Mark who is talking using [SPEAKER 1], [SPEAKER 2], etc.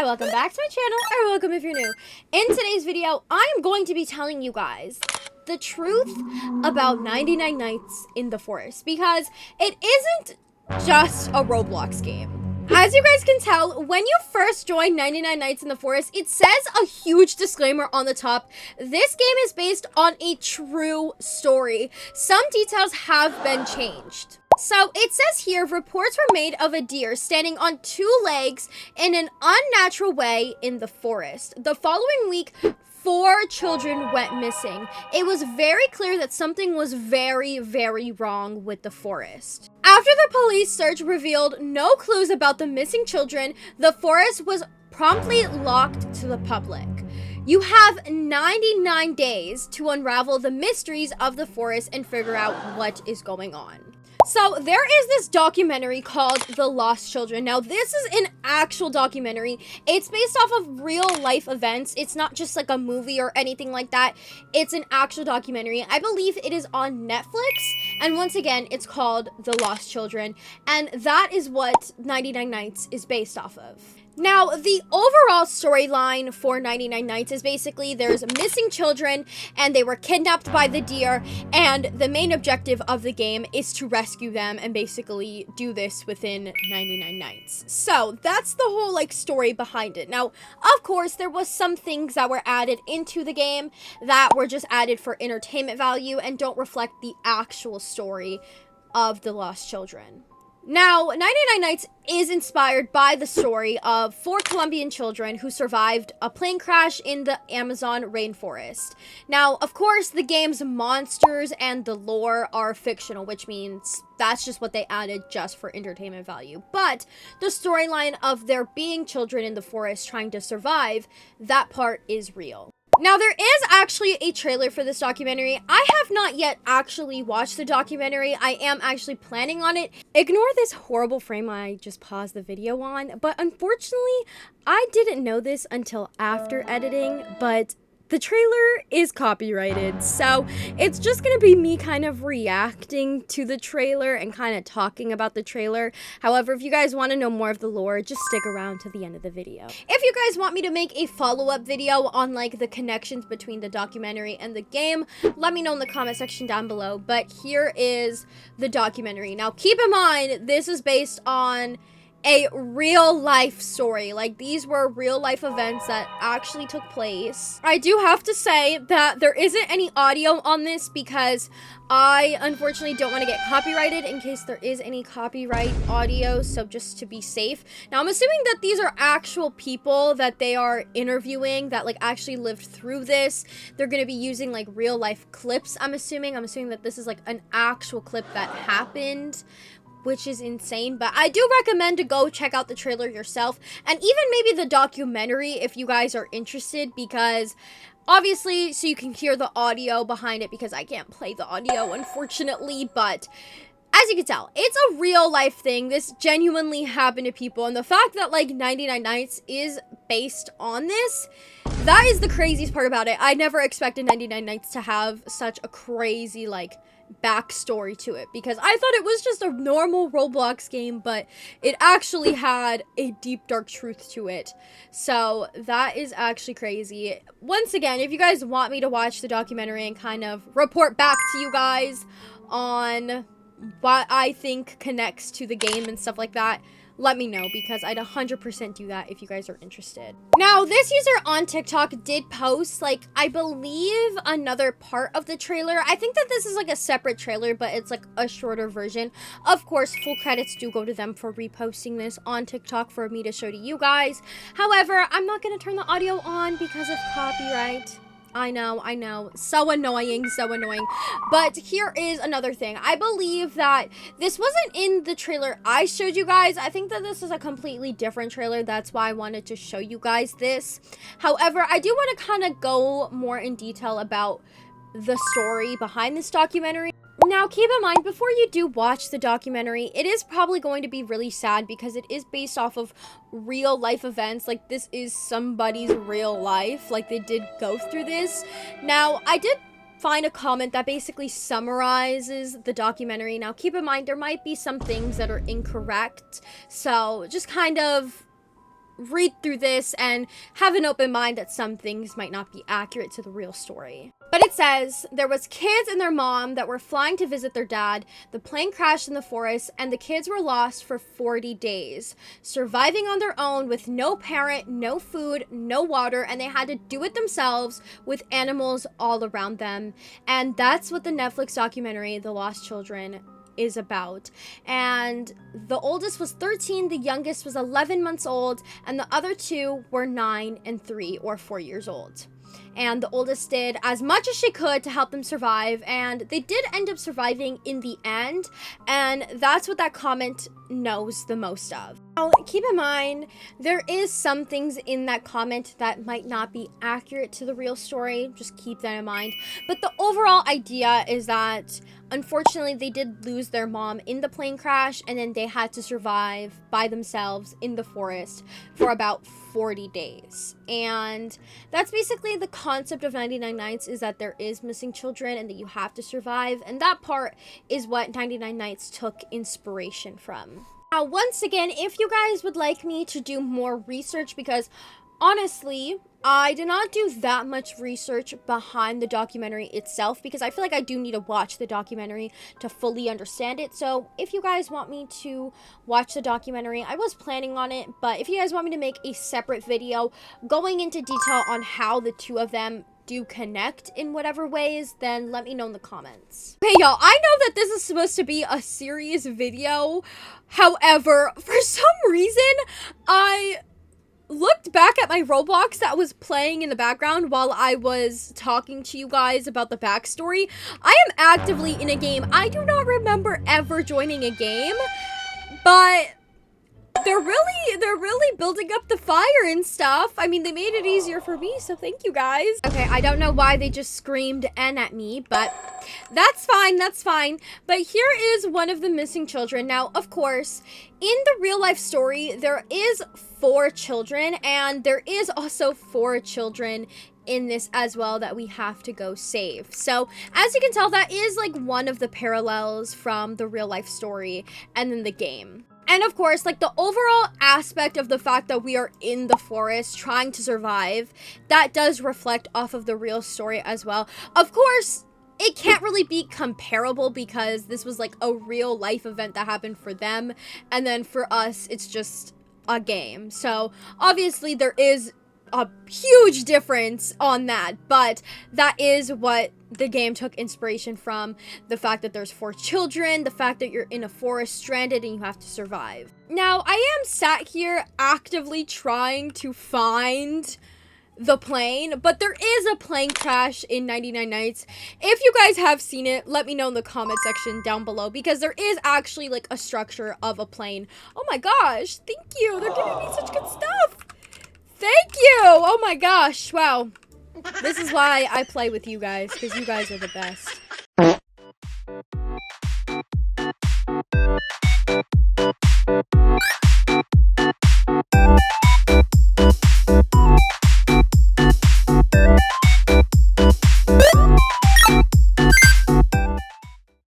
[SPEAKER 1] welcome back to my channel, or welcome if you're new. In today's video, I'm going to be telling you guys the truth about 99 Nights in the Forest, because it isn't just a Roblox game. As you guys can tell, when you first join 99 Nights in the Forest, it says a huge disclaimer on the top. This game is based on a true story. Some details have been changed. So it says here, reports were made of a deer standing on two legs in an unnatural way in the forest. The following week, 4 children went missing. It was very clear that something was very, very wrong with the forest. After the police search revealed no clues about the missing children, the forest was promptly locked to the public. You have 99 days to unravel the mysteries of the forest and figure out what is going on. So there is this documentary called The Lost Children. Now this is an actual documentary. It's based off of real life events. It's not just like a movie or anything like that. It's an actual documentary. I believe it is on Netflix. And once again, it's called The Lost Children. And that is what 99 Nights is based off of. Now, the overall storyline for 99 Nights is basically there's missing children and they were kidnapped by the deer, and the main objective of the game is to rescue them and basically do this within 99 nights. So that's the whole story behind it. Now, of course, there was some things that were added into the game that were just added for entertainment value and don't reflect the actual story of the lost children. Now, 99 Nights is inspired by the story of 4 Colombian children who survived a plane crash in the Amazon rainforest. Now, of course, the game's monsters and the lore are fictional, which means that's just what they added just for entertainment value. But the storyline of there being children in the forest trying to survive, that part is real. Now, there is actually a trailer for this documentary. I have not yet actually watched the documentary. I am actually planning on it. Ignore this horrible frame I just paused the video on, but unfortunately, I didn't know this until after editing, but the trailer is copyrighted, so it's just gonna be me kind of reacting to the trailer and kind of talking about the trailer. However, if you guys want to know more of the lore, just stick around to the end of the video. If you guys want me to make a follow-up video on the connections between the documentary and the game, let me know in the comment section down below. But here is the documentary. Now, keep in mind, this is based on a real life story. These were real life events that actually took place. I do have to say that there isn't any audio on this because I unfortunately don't want to get copyrighted in case there is any copyright audio, so just to be safe. Now, I'm assuming that these are actual people that they are interviewing that actually lived through this. They're going to be using real life clips, I'm assuming that this is an actual clip that happened, which is insane. But I do recommend to go check out the trailer yourself, and even maybe the documentary if you guys are interested, because obviously, so you can hear the audio behind it, because I can't play the audio unfortunately. But as you can tell, it's a real life thing. This genuinely happened to people, and the fact that 99 Nights is based on this, that is the craziest part about it. I never expected 99 Nights to have such a crazy backstory to it, because I thought it was just a normal Roblox game, but it actually had a deep dark truth to it. So that is actually crazy. Once again, if you guys want me to watch the documentary and kind of report back to you guys on what I think connects to the game and stuff like that, let me know, because I'd 100% do that if you guys are interested. Now, this user on TikTok did post, I believe another part of the trailer. I think that this is a separate trailer, but it's a shorter version. Of course, full credits do go to them for reposting this on TikTok for me to show to you guys. However, I'm not going to turn the audio on because of copyright. I know. So annoying. But here is another thing. I believe that this wasn't in the trailer I showed you guys. I think that this is a completely different trailer. That's why I wanted to show you guys this. However, I do want to kind of go more in detail about the story behind this documentary. Now, keep in mind, before you do watch the documentary, it is probably going to be really sad because it is based off of real life events. This is somebody's real life. They did go through this. Now, I did find a comment that basically summarizes the documentary. Now, keep in mind, there might be some things that are incorrect. So, just kind of read through this and have an open mind that some things might not be accurate to the real story. But it says, there was kids and their mom that were flying to visit their dad. The plane crashed in the forest and the kids were lost for 40 days, surviving on their own with no parent, no food, no water, and they had to do it themselves with animals all around them. And that's what the Netflix documentary, The Lost Children, is about. And the oldest was 13, the youngest was 11 months old, and the other two were 9 and 3 or 4 years old. And the oldest did as much as she could to help them survive, and they did end up surviving in the end, and that's what that comment knows the most of. Now, keep in mind, there is some things in that comment that might not be accurate to the real story. Just keep that in mind. But the overall idea is that, unfortunately, they did lose their mom in the plane crash, and then they had to survive by themselves in the forest for about 40 days. And that's basically the concept of 99 Nights, is that there is missing children and that you have to survive. And that part is what 99 Nights took inspiration from. Now, once again, if you guys would like me to do more research, because honestly, I did not do that much research behind the documentary itself, because I feel like I do need to watch the documentary to fully understand it. So if you guys want me to watch the documentary, I was planning on it, but if you guys want me to make a separate video going into detail on how the two of them do connect in whatever ways, then let me know in the comments. Okay, y'all, I know that this is supposed to be a serious video. However, for some reason, I looked back at my Roblox that was playing in the background while I was talking to you guys about the backstory. I am actively in a game. I do not remember ever joining a game, but they're really building up the fire and stuff. I mean, they made it easier for me, so thank you guys. Okay, I don't know why they just screamed N at me, but that's fine, that's fine. But here is one of the missing children. Now, of course, in the real life story, there is 4 children, and there is also 4 children in this as well that we have to go save. So as you can tell, that is like one of the parallels from the real life story and then the game. And of course, like the overall aspect of the fact that we are in the forest trying to survive, that does reflect off of the real story as well. Of course, it can't really be comparable because this was like a real life event that happened for them. And then for us, it's just a game. So obviously there is a huge difference on that, but that is what the game took inspiration from. The fact that there's 4 children, the fact that you're in a forest stranded and you have to survive. Now, I am sat here actively trying to find the plane, but there is a plane crash in 99 Nights. If you guys have seen it, let me know in the comment section down below, because there is actually like a structure of a plane. Oh my gosh, thank you. They're giving me such good stuff. Thank you! Oh my gosh, wow. This is why I play with you guys, because you guys are the best.